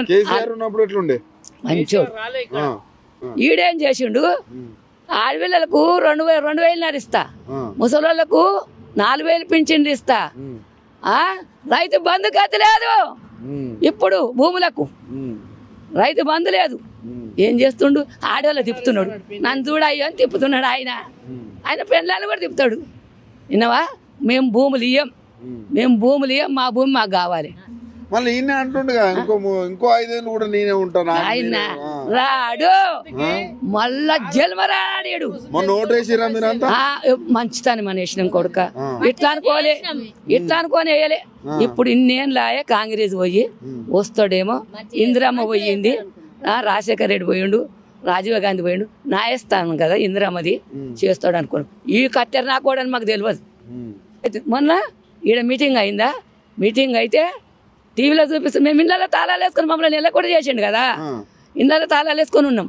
కేసీఆర్ ఉన్నప్పుడు ఎట్లుండే మంచోడు. ఈడేం చేసిండు, ఆడపిల్లలకు 2,000 ఇస్తా, ముసలోళ్ళకు 4,000 పింఛన్లు ఇస్తా, రైతు బంధు గతి లేదు. ఇప్పుడు భూములకు రైతు బంధు లేదు. ఏం చేస్తుండు, ఆడవాళ్ళు తిప్పుతున్నాడు. నన్ను చూడయ్యో అని తిప్పుతున్నాడు. ఆయన పెళ్ళాన్ని కూడా తిప్పుతాడు. విన్నావా, మేము భూములు ఇయ్యం, మా భూమి మాకు కావాలి. మళ్ళీ ఈయన అంటుండగా ఇంకో 5 ఏళ్ళు కూడా నేనే ఉంటాను. ఆయన రాడు, మళ్ళా జన్మరాడు. మొన్న ఓటేసిరా మీరంతా? మంచితనం అనేసినాం కొడుక. ఇట్లా అనుకోని వేయలే. ఇప్పుడు ఇన్నేళ్ళాయే కాంగ్రెస్ పోయి వస్తాడేమో. ఇందిరమ్మ పోయింది, రాజశేఖర రెడ్డి పోయిండు, రాజీవ్ గాంధీ పోయిండు. న్యాయస్థానం కదా ఇందిరమ్మది, చేస్తాడు అనుకోను. ఈ కత్తెర నా కూడా మాకు తెలియదు. మొన్న ఈడ మీటింగ్ అయిందా, మీటింగ్ అయితే టీవీలో చూపిస్తాం. మేము ఇళ్ళలో తాళాలు వేసుకొని మమ్మల్ని నెల కూడా చేసిండు కదా, ఇళ్ళలో తాళాలు వేసుకొని ఉన్నాం.